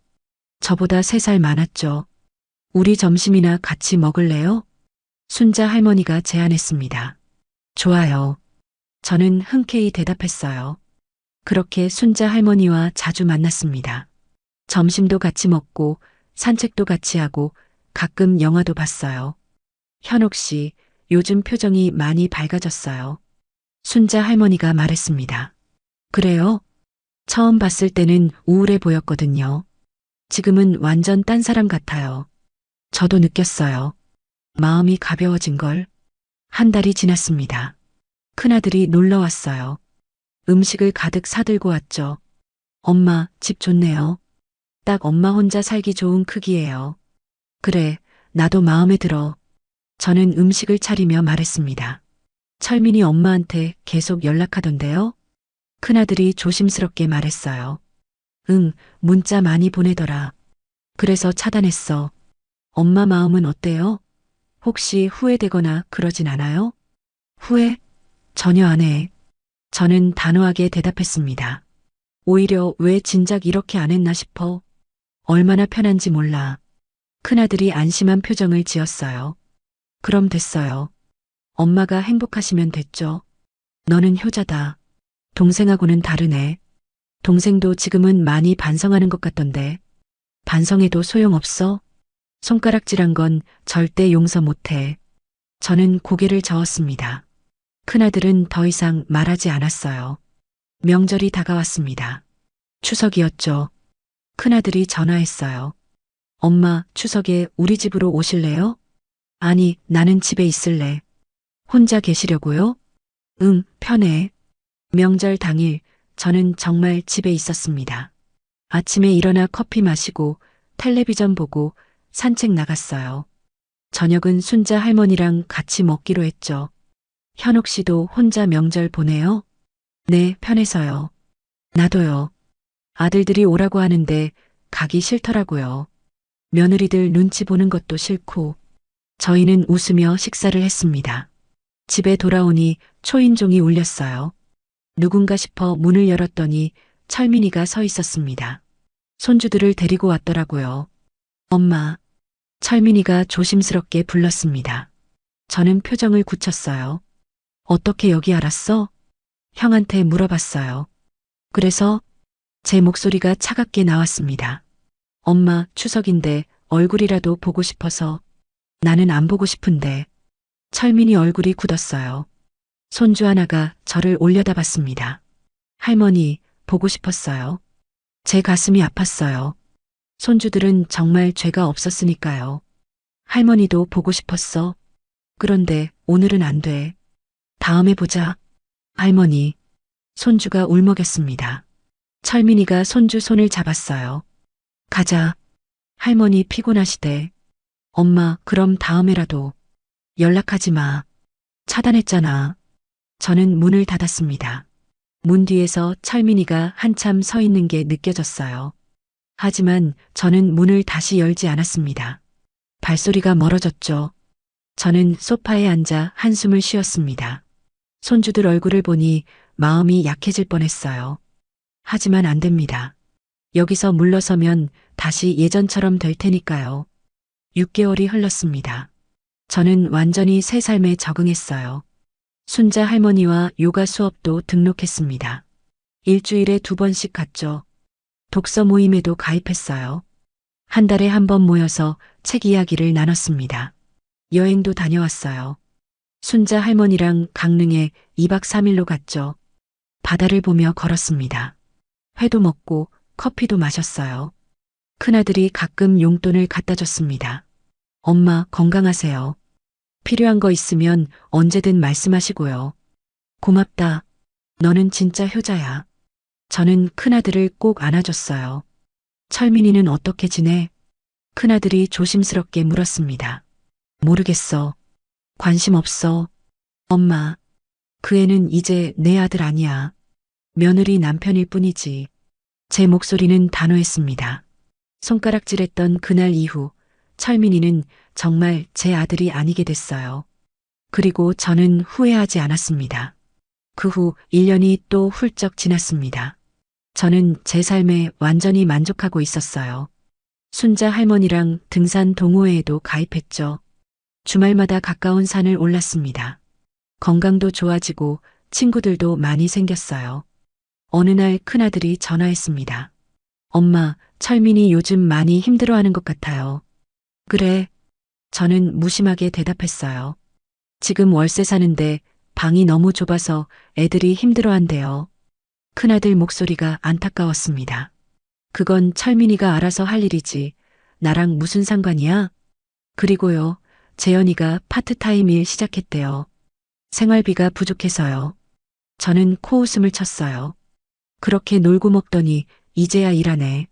저보다 3살 많았죠. 우리 점심이나 같이 먹을래요? 순자 할머니가 제안했습니다. 좋아요. 저는 흔쾌히 대답했어요. 그렇게 순자 할머니와 자주 만났습니다. 점심도 같이 먹고 산책도 같이 하고 가끔 영화도 봤어요. 현옥 씨, 요즘 표정이 많이 밝아졌어요. 순자 할머니가 말했습니다. 그래요? 처음 봤을 때는 우울해 보였거든요. 지금은 완전 딴 사람 같아요. 저도 느꼈어요. 마음이 가벼워진 걸. 한 달이 지났습니다. 큰아들이 놀러 왔어요. 음식을 가득 사들고 왔죠. 엄마, 집 좋네요. 딱 엄마 혼자 살기 좋은 크기예요. 그래, 나도 마음에 들어. 저는 음식을 차리며 말했습니다. 철민이 엄마한테 계속 연락하던데요? 큰아들이 조심스럽게 말했어요. 응, 문자 많이 보내더라. 그래서 차단했어. 엄마 마음은 어때요? 혹시 후회되거나 그러진 않아요? 후회? 전혀 안 해. 저는 단호하게 대답했습니다. 오히려 왜 진작 이렇게 안 했나 싶어. 얼마나 편한지 몰라. 큰아들이 안심한 표정을 지었어요. 그럼 됐어요. 엄마가 행복하시면 됐죠. 너는 효자다. 동생하고는 다르네. 동생도 지금은 많이 반성하는 것 같던데. 반성해도 소용없어? 손가락질한 건 절대 용서 못해. 저는 고개를 저었습니다. 큰아들은 더 이상 말하지 않았어요. 명절이 다가왔습니다. 추석이었죠. 큰아들이 전화했어요. 엄마, 추석에 우리 집으로 오실래요? 아니, 나는 집에 있을래. 혼자 계시려고요? 응, 편해. 명절 당일 저는 정말 집에 있었습니다. 아침에 일어나 커피 마시고 텔레비전 보고 산책 나갔어요. 저녁은 순자 할머니랑 같이 먹기로 했죠. 현옥 씨도 혼자 명절 보내요? 네, 편해서요. 나도요. 아들들이 오라고 하는데 가기 싫더라고요. 며느리들 눈치 보는 것도 싫고. 저희는 웃으며 식사를 했습니다. 집에 돌아오니 초인종이 울렸어요. 누군가 싶어 문을 열었더니 철민이가 서 있었습니다. 손주들을 데리고 왔더라고요. 엄마. 철민이가 조심스럽게 불렀습니다. 저는 표정을 굳혔어요. 어떻게 여기 알았어? 형한테 물어봤어요. 그래서 제 목소리가 차갑게 나왔습니다. 엄마, 추석인데 얼굴이라도 보고 싶어서. 나는 안 보고 싶은데. 철민이 얼굴이 굳었어요. 손주 하나가 저를 올려다봤습니다. 할머니, 보고 싶었어요. 제 가슴이 아팠어요. 손주들은 정말 죄가 없었으니까요. 할머니도 보고 싶었어. 그런데 오늘은 안 돼. 다음에 보자. 할머니. 손주가 울먹였습니다. 철민이가 손주 손을 잡았어요. 가자. 할머니 피곤하시대. 엄마, 그럼 다음에라도. 연락하지 마. 차단했잖아. 저는 문을 닫았습니다. 문 뒤에서 철민이가 한참 서 있는 게 느껴졌어요. 하지만 저는 문을 다시 열지 않았습니다. 발소리가 멀어졌죠. 저는 소파에 앉아 한숨을 쉬었습니다. 손주들 얼굴을 보니 마음이 약해질 뻔했어요. 하지만 안 됩니다. 여기서 물러서면 다시 예전처럼 될 테니까요. 6개월이 흘렀습니다. 저는 완전히 새 삶에 적응했어요. 순자 할머니와 요가 수업도 등록했습니다. 일주일에 2번씩 갔죠. 독서 모임에도 가입했어요. 한 달에 1번 모여서 책 이야기를 나눴습니다. 여행도 다녀왔어요. 순자 할머니랑 강릉에 2박 3일로 갔죠. 바다를 보며 걸었습니다. 회도 먹고 커피도 마셨어요. 큰아들이 가끔 용돈을 갖다 줬습니다. 엄마 건강하세요. 필요한 거 있으면 언제든 말씀하시고요. 고맙다. 너는 진짜 효자야. 저는 큰아들을 꼭 안아줬어요. 철민이는 어떻게 지내? 큰아들이 조심스럽게 물었습니다. 모르겠어. 관심 없어. 엄마, 그 애는 이제 내 아들 아니야. 며느리 남편일 뿐이지. 제 목소리는 단호했습니다. 손가락질했던 그날 이후 철민이는 정말 제 아들이 아니게 됐어요. 그리고 저는 후회하지 않았습니다. 그 후 1년이 또 훌쩍 지났습니다. 저는 제 삶에 완전히 만족하고 있었어요. 순자 할머니랑 등산 동호회에도 가입했죠. 주말마다 가까운 산을 올랐습니다. 건강도 좋아지고 친구들도 많이 생겼어요. 어느 날 큰아들이 전화했습니다. 엄마, 철민이 요즘 많이 힘들어하는 것 같아요. 그래. 저는 무심하게 대답했어요. 지금 월세 사는데 방이 너무 좁아서 애들이 힘들어한대요. 큰아들 목소리가 안타까웠습니다. 그건 철민이가 알아서 할 일이지. 나랑 무슨 상관이야? 그리고요, 재현이가 파트타임 일 시작했대요. 생활비가 부족해서요. 저는 코웃음을 쳤어요. 그렇게 놀고 먹더니 이제야 일하네.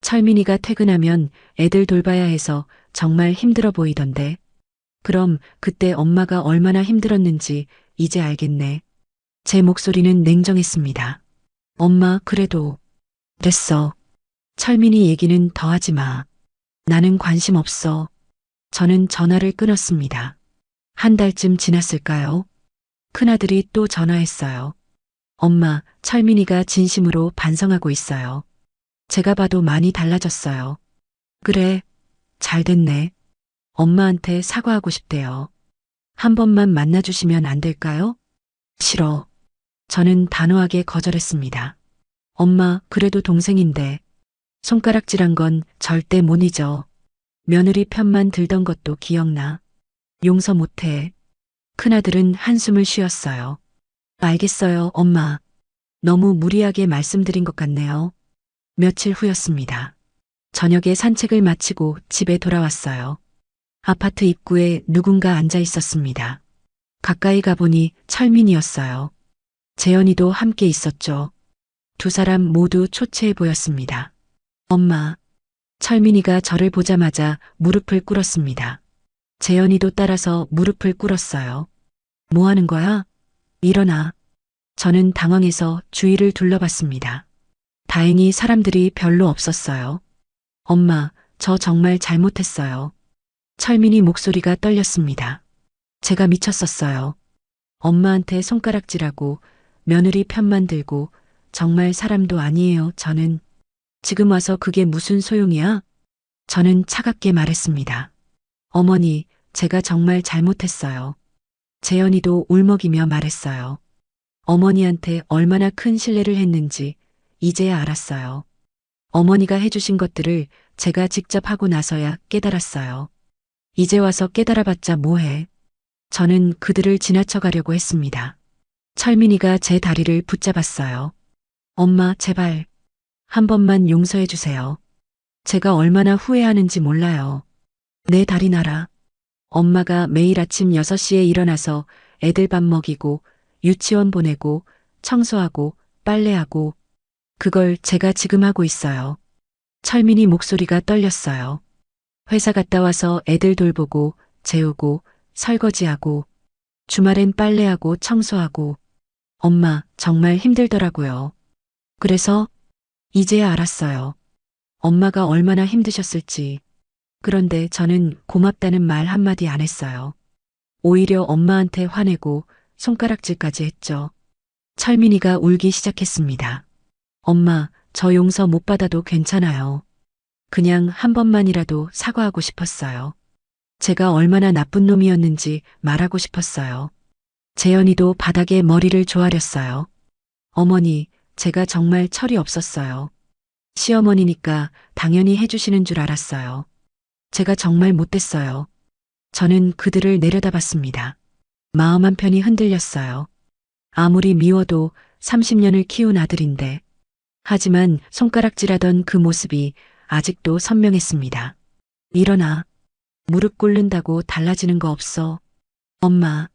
철민이가 퇴근하면 애들 돌봐야 해서 정말 힘들어 보이던데. 그럼 그때 엄마가 얼마나 힘들었는지 이제 알겠네. 제 목소리는 냉정했습니다. 엄마, 그래도. 됐어. 철민이 얘기는 더 하지 마. 나는 관심 없어. 저는 전화를 끊었습니다. 한 달쯤 지났을까요? 큰아들이 또 전화했어요. 엄마, 철민이가 진심으로 반성하고 있어요. 제가 봐도 많이 달라졌어요. 그래, 잘 됐네. 엄마한테 사과하고 싶대요. 한 번만 만나주시면 안 될까요? 싫어. 저는 단호하게 거절했습니다. 엄마, 그래도 동생인데. 손가락질한 건 절대 못 잊어. 며느리 편만 들던 것도 기억나. 용서 못해. 큰아들은 한숨을 쉬었어요. 알겠어요, 엄마. 너무 무리하게 말씀드린 것 같네요. 며칠 후였습니다. 저녁에 산책을 마치고 집에 돌아왔어요. 아파트 입구에 누군가 앉아 있었습니다. 가까이 가보니 철민이었어요. 재현이도 함께 있었죠. 두 사람 모두 초췌해 보였습니다. 엄마. 철민이가 저를 보자마자 무릎을 꿇었습니다. 재현이도 따라서 무릎을 꿇었어요. 뭐 하는 거야? 일어나. 저는 당황해서 주위를 둘러봤습니다. 다행히 사람들이 별로 없었어요. 엄마, 저 정말 잘못했어요. 철민이 목소리가 떨렸습니다. 제가 미쳤었어요. 엄마한테 손가락질하고 며느리 편만 들고 정말 사람도 아니에요. 저는 지금 와서 그게 무슨 소용이야? 저는 차갑게 말했습니다. 어머니, 제가 정말 잘못했어요. 재현이도 울먹이며 말했어요. 어머니한테 얼마나 큰 신뢰를 했는지 이제야 알았어요. 어머니가 해주신 것들을 제가 직접 하고 나서야 깨달았어요. 이제 와서 깨달아봤자 뭐해. 저는 그들을 지나쳐가려고 했습니다. 철민이가 제 다리를 붙잡았어요. 엄마, 제발. 한 번만 용서해 주세요. 제가 얼마나 후회하는지 몰라요. 내 다리 놔라. 엄마가 매일 아침 6시에 일어나서 애들 밥 먹이고 유치원 보내고 청소하고 빨래하고 그걸 제가 지금 하고 있어요. 철민이 목소리가 떨렸어요. 회사 갔다 와서 애들 돌보고 재우고 설거지하고 주말엔 빨래하고 청소하고 엄마 정말 힘들더라고요. 그래서 이제야 알았어요. 엄마가 얼마나 힘드셨을지. 그런데 저는 고맙다는 말 한마디 안 했어요. 오히려 엄마한테 화내고 손가락질까지 했죠. 철민이가 울기 시작했습니다. 엄마, 저 용서 못 받아도 괜찮아요. 그냥 한 번만이라도 사과하고 싶었어요. 제가 얼마나 나쁜 놈이었는지 말하고 싶었어요. 재현이도 바닥에 머리를 조아렸어요. 어머니, 제가 정말 철이 없었어요. 시어머니니까 당연히 해주시는 줄 알았어요. 제가 정말 못됐어요. 저는 그들을 내려다봤습니다. 마음 한편이 흔들렸어요. 아무리 미워도 30년을 키운 아들인데. 하지만 손가락질하던 그 모습이 아직도 선명했습니다. 일어나. 무릎 꿇는다고 달라지는 거 없어. 엄마,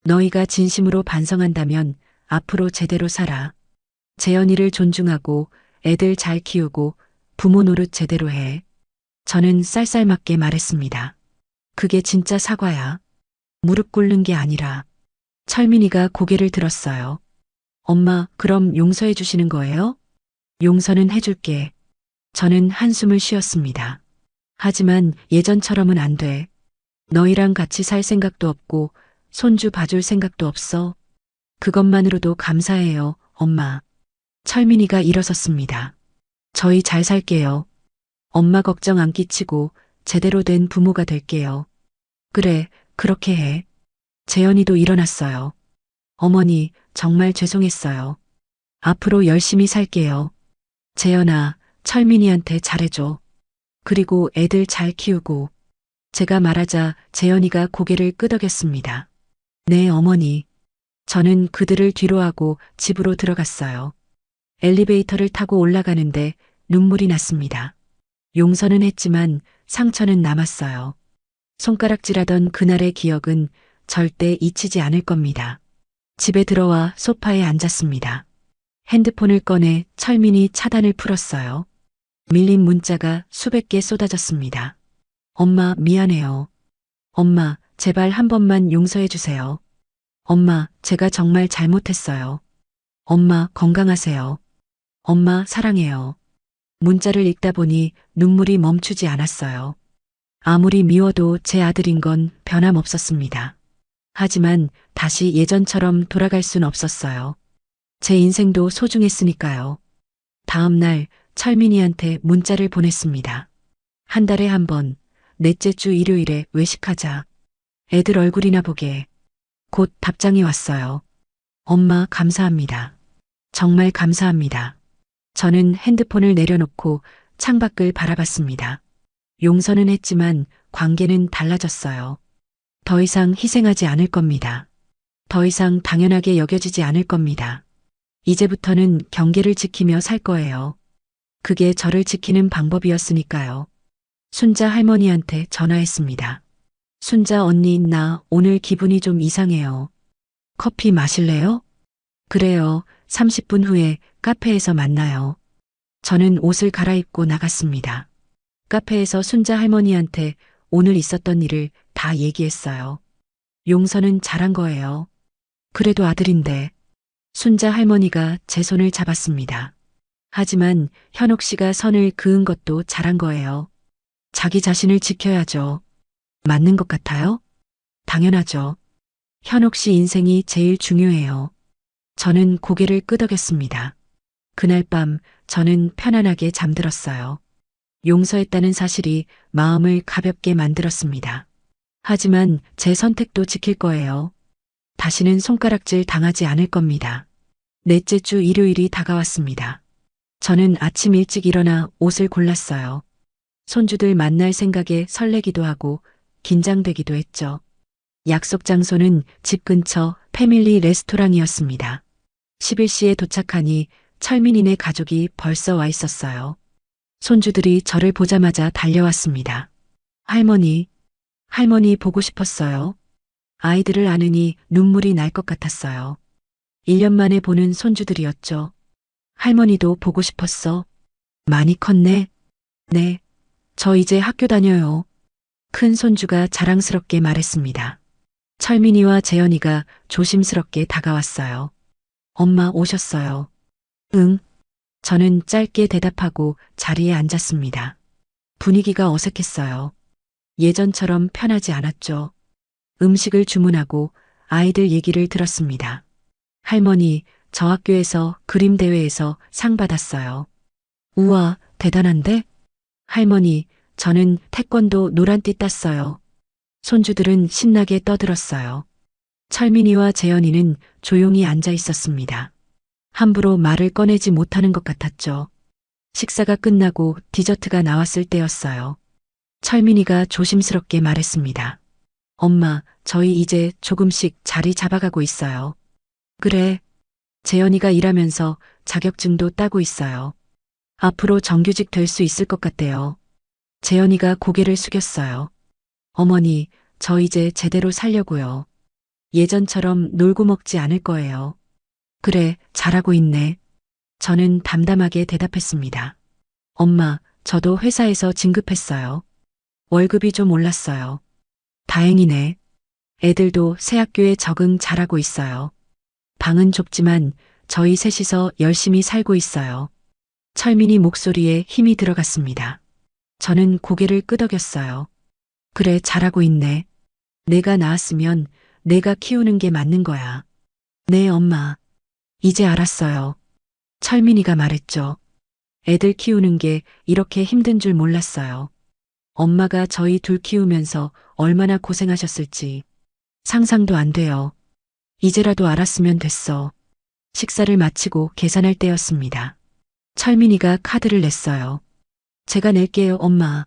너희가 진심으로 반성한다면 앞으로 제대로 살아. 재현이를 존중하고 애들 잘 키우고 부모 노릇 제대로 해. 저는 쌀쌀맞게 말했습니다. 그게 진짜 사과야. 무릎 꿇는 게 아니라. 철민이가 고개를 들었어요. 엄마, 그럼 용서해 주시는 거예요? 용서는 해줄게. 저는 한숨을 쉬었습니다. 하지만 예전처럼은 안 돼. 너희랑 같이 살 생각도 없고 손주 봐줄 생각도 없어. 그것만으로도 감사해요, 엄마. 철민이가 일어섰습니다. 저희 잘 살게요. 엄마 걱정 안 끼치고 제대로 된 부모가 될게요. 그래, 그렇게 해. 재현이도 일어났어요. 어머니, 정말 죄송했어요. 앞으로 열심히 살게요. 재현아, 철민이한테 잘해줘. 그리고 애들 잘 키우고. 제가 말하자 재현이가 고개를 끄덕였습니다. 네, 어머니. 저는 그들을 뒤로하고 집으로 들어갔어요. 엘리베이터를 타고 올라가는데 눈물이 났습니다. 용서는 했지만 상처는 남았어요. 손가락질하던 그날의 기억은 절대 잊히지 않을 겁니다. 집에 들어와 소파에 앉았습니다. 핸드폰을 꺼내 철민이 차단을 풀었어요. 밀린 문자가 수백 개 쏟아졌습니다. 엄마, 미안해요. 엄마, 제발 한 번만 용서해 주세요. 엄마, 제가 정말 잘못했어요. 엄마, 건강하세요. 엄마, 사랑해요. 문자를 읽다 보니 눈물이 멈추지 않았어요. 아무리 미워도 제 아들인 건 변함없었습니다. 하지만 다시 예전처럼 돌아갈 순 없었어요. 제 인생도 소중했으니까요. 다음 날 철민이한테 문자를 보냈습니다. 한 달에 한 번, 넷째 주 일요일에 외식하자. 애들 얼굴이나 보게. 곧 답장이 왔어요. 엄마, 감사합니다. 정말 감사합니다. 저는 핸드폰을 내려놓고 창밖을 바라봤습니다. 용서는 했지만 관계는 달라졌어요. 더 이상 희생하지 않을 겁니다. 더 이상 당연하게 여겨지지 않을 겁니다. 이제부터는 경계를 지키며 살 거예요. 그게 저를 지키는 방법이었으니까요. 순자 할머니한테 전화했습니다. 순자 언니, 나 오늘 기분이 좀 이상해요. 커피 마실래요? 그래요. 30분 후에 카페에서 만나요. 저는 옷을 갈아입고 나갔습니다. 카페에서 순자 할머니한테 오늘 있었던 일을 다 얘기했어요. 용서는 잘한 거예요. 그래도 아들인데. 순자 할머니가 제 손을 잡았습니다. 하지만 현옥 씨가 선을 그은 것도 잘한 거예요. 자기 자신을 지켜야죠. 맞는 것 같아요? 당연하죠. 현옥 씨 인생이 제일 중요해요. 저는 고개를 끄덕였습니다. 그날 밤 저는 편안하게 잠들었어요. 용서했다는 사실이 마음을 가볍게 만들었습니다. 하지만 제 선택도 지킬 거예요. 다시는 손가락질 당하지 않을 겁니다. 넷째 주 일요일이 다가왔습니다. 저는 아침 일찍 일어나 옷을 골랐어요. 손주들 만날 생각에 설레기도 하고 긴장되기도 했죠. 약속 장소는 집 근처 패밀리 레스토랑이었습니다. 11시에 도착하니 철민이네 가족이 벌써 와 있었어요. 손주들이 저를 보자마자 달려왔습니다. 할머니, 할머니 보고 싶었어요. 아이들을 안으니 눈물이 날 것 같았어요. 1년 만에 보는 손주들이었죠. 할머니도 보고 싶었어. 많이 컸네. 네. 저 이제 학교 다녀요. 큰 손주가 자랑스럽게 말했습니다. 철민이와 재현이가 조심스럽게 다가왔어요. 엄마 오셨어요. 응. 저는 짧게 대답하고 자리에 앉았습니다. 분위기가 어색했어요. 예전처럼 편하지 않았죠. 음식을 주문하고 아이들 얘기를 들었습니다. 할머니, 저 학교에서 그림 대회에서 상 받았어요. 우와, 대단한데? 할머니, 저는 태권도 노란띠 땄어요. 손주들은 신나게 떠들었어요. 철민이와 재현이는 조용히 앉아 있었습니다. 함부로 말을 꺼내지 못하는 것 같았죠. 식사가 끝나고 디저트가 나왔을 때였어요. 철민이가 조심스럽게 말했습니다. 엄마, 저희 이제 조금씩 자리 잡아가고 있어요. 그래. 재현이가 일하면서 자격증도 따고 있어요. 앞으로 정규직 될 수 있을 것 같대요. 재현이가 고개를 숙였어요. 어머니, 저 이제 제대로 살려고요. 예전처럼 놀고 먹지 않을 거예요. 그래, 잘하고 있네. 저는 담담하게 대답했습니다. 엄마, 저도 회사에서 진급했어요. 월급이 좀 올랐어요. 다행이네. 애들도 새 학교에 적응 잘하고 있어요. 방은 좁지만 저희 셋이서 열심히 살고 있어요. 철민이 목소리에 힘이 들어갔습니다. 저는 고개를 끄덕였어요. 그래, 잘하고 있네. 내가 낳았으면 내가 키우는 게 맞는 거야. 네, 엄마. 이제 알았어요. 철민이가 말했죠. 애들 키우는 게 이렇게 힘든 줄 몰랐어요. 엄마가 저희 둘 키우면서 얼마나 고생하셨을지 상상도 안 돼요. 이제라도 알았으면 됐어. 식사를 마치고 계산할 때였습니다. 철민이가 카드를 냈어요. 제가 낼게요, 엄마.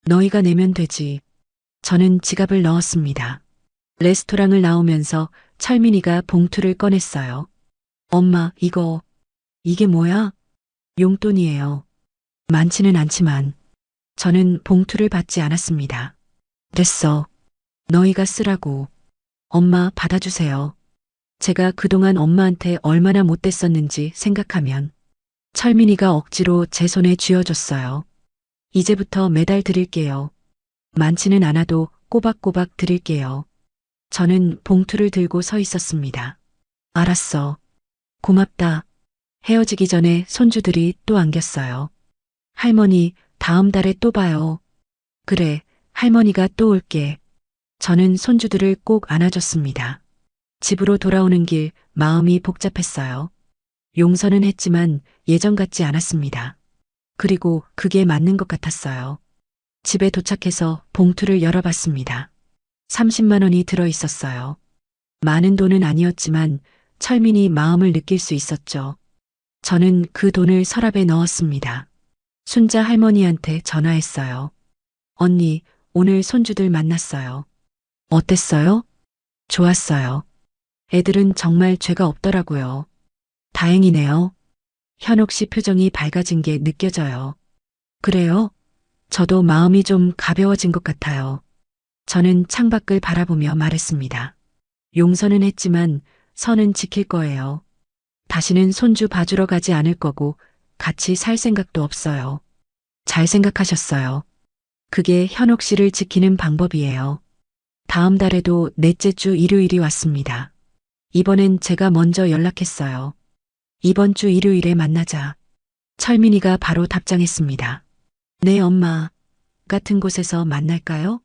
너희가 내면 되지. 저는 지갑을 넣었습니다. 레스토랑을 나오면서 철민이가 봉투를 꺼냈어요. 엄마, 이게 뭐야? 용돈이에요. 많지는 않지만 저는 봉투를 받지 않았습니다. 됐어. 너희가 쓰라고. 엄마, 받아주세요. 제가 그동안 엄마한테 얼마나 못됐었는지 생각하면 철민이가 억지로 제 손에 쥐어줬어요. 이제부터 매달 드릴게요. 많지는 않아도 꼬박꼬박 드릴게요. 저는 봉투를 들고 서 있었습니다. 알았어. 고맙다. 헤어지기 전에 손주들이 또 안겼어요. 할머니, 다음 달에 또 봐요. 그래, 할머니가 또 올게. 저는 손주들을 꼭 안아줬습니다. 집으로 돌아오는 길 마음이 복잡했어요. 용서는 했지만 예전 같지 않았습니다. 그리고 그게 맞는 것 같았어요. 집에 도착해서 봉투를 열어봤습니다. 30만 원이 들어 있었어요. 많은 돈은 아니었지만 철민이 마음을 느낄 수 있었죠. 저는 그 돈을 서랍에 넣었습니다. 순자 할머니한테 전화했어요. 언니, 오늘 손주들 만났어요. 어땠어요? 좋았어요. 애들은 정말 죄가 없더라고요. 다행이네요. 현옥 씨 표정이 밝아진 게 느껴져요. 그래요? 저도 마음이 좀 가벼워진 것 같아요. 저는 창밖을 바라보며 말했습니다. 용서는 했지만 선은 지킬 거예요. 다시는 손주 봐주러 가지 않을 거고 같이 살 생각도 없어요. 잘 생각하셨어요. 그게 현옥 씨를 지키는 방법이에요. 다음 달에도 넷째 주 일요일이 왔습니다. 이번엔 제가 먼저 연락했어요. 이번 주 일요일에 만나자. 철민이가 바로 답장했습니다. 네, 엄마. 같은 곳에서 만날까요?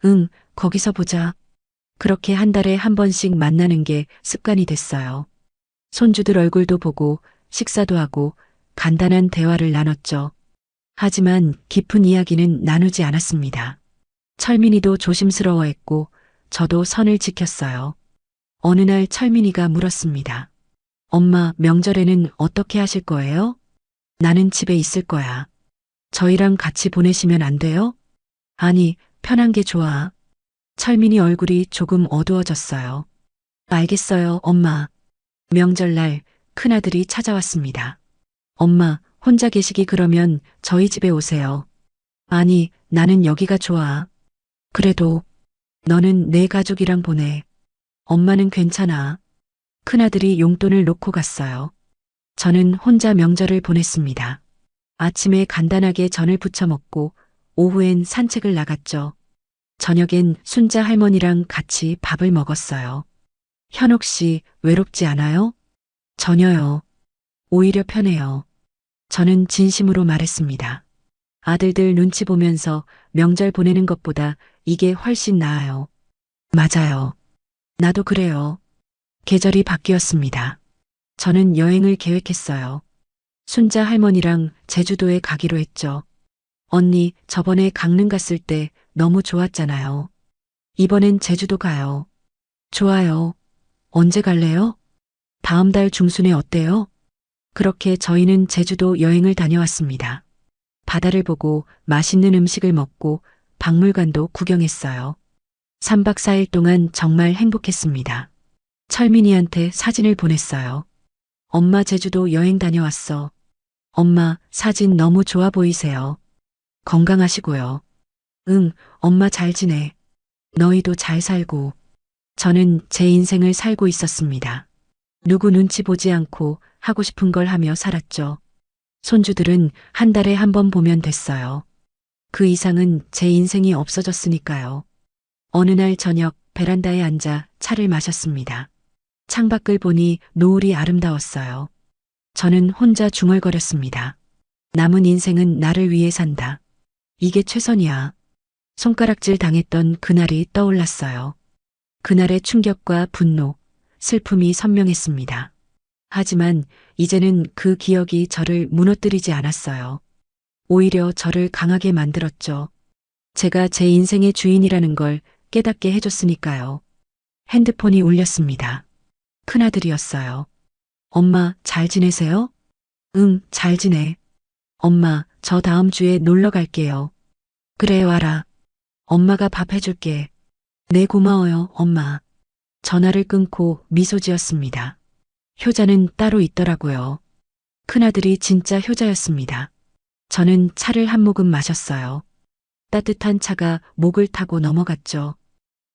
응, 거기서 보자. 그렇게 한 달에 한 번씩 만나는 게 습관이 됐어요. 손주들 얼굴도 보고 식사도 하고 간단한 대화를 나눴죠. 하지만 깊은 이야기는 나누지 않았습니다. 철민이도 조심스러워했고 저도 선을 지켰어요. 어느 날 철민이가 물었습니다. 엄마, 명절에는 어떻게 하실 거예요? 나는 집에 있을 거야. 저희랑 같이 보내시면 안 돼요? 아니, 편한 게 좋아. 철민이 얼굴이 조금 어두워졌어요. 알겠어요, 엄마. 명절날 큰아들이 찾아왔습니다. 엄마, 혼자 계시기 그러면 저희 집에 오세요. 아니, 나는 여기가 좋아. 그래도 너는 내 가족이랑 보내. 엄마는 괜찮아. 큰아들이 용돈을 놓고 갔어요. 저는 혼자 명절을 보냈습니다. 아침에 간단하게 전을 부쳐 먹고 오후엔 산책을 나갔죠. 저녁엔 순자 할머니랑 같이 밥을 먹었어요. 현옥 씨 외롭지 않아요? 전혀요. 오히려 편해요. 저는 진심으로 말했습니다. 아들들 눈치 보면서 명절 보내는 것보다 이게 훨씬 나아요. 맞아요. 나도 그래요. 계절이 바뀌었습니다. 저는 여행을 계획했어요. 순자 할머니랑 제주도에 가기로 했죠. 언니, 저번에 강릉 갔을 때 너무 좋았잖아요. 이번엔 제주도 가요. 좋아요. 언제 갈래요? 다음 달 중순에 어때요? 그렇게 저희는 제주도 여행을 다녀왔습니다. 바다를 보고 맛있는 음식을 먹고 박물관도 구경했어요. 3박 4일 동안 정말 행복했습니다. 철민이한테 사진을 보냈어요. 엄마 제주도 여행 다녀왔어. 엄마 사진 너무 좋아 보이세요. 건강하시고요. 응, 엄마 잘 지내. 너희도 잘 살고. 저는 제 인생을 살고 있었습니다. 누구 눈치 보지 않고 하고 싶은 걸 하며 살았죠. 손주들은 한 달에 한 번 보면 됐어요. 그 이상은 제 인생이 없어졌으니까요. 어느 날 저녁 베란다에 앉아 차를 마셨습니다. 창밖을 보니 노을이 아름다웠어요. 저는 혼자 중얼거렸습니다. 남은 인생은 나를 위해 산다. 이게 최선이야. 손가락질 당했던 그날이 떠올랐어요. 그날의 충격과 분노, 슬픔이 선명했습니다. 하지만 이제는 그 기억이 저를 무너뜨리지 않았어요. 오히려 저를 강하게 만들었죠. 제가 제 인생의 주인이라는 걸 깨닫게 해줬으니까요. 핸드폰이 울렸습니다. 큰아들이었어요. 엄마, 잘 지내세요? 응, 잘 지내. 엄마, 저 다음 주에 놀러 갈게요. 그래, 와라. 엄마가 밥 해줄게. 네, 고마워요, 엄마. 전화를 끊고 미소 지었습니다. 효자는 따로 있더라고요. 큰아들이 진짜 효자였습니다. 저는 차를 한 모금 마셨어요. 따뜻한 차가 목을 타고 넘어갔죠.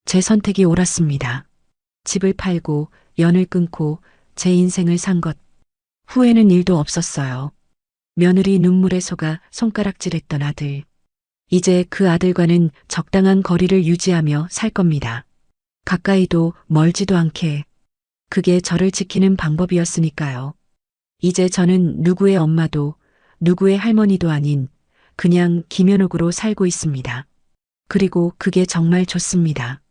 제 선택이 옳았습니다. 집을 팔고 연을 끊고 제 인생을 산 것. 후회는 일도 없었어요. 며느리 눈물에 속아 손가락질했던 아들. 이제 그 아들과는 적당한 거리를 유지하며 살 겁니다. 가까이도 멀지도 않게. 그게 저를 지키는 방법이었으니까요. 이제 저는 누구의 엄마도 누구의 할머니도 아닌 그냥 김현옥으로 살고 있습니다. 그리고 그게 정말 좋습니다.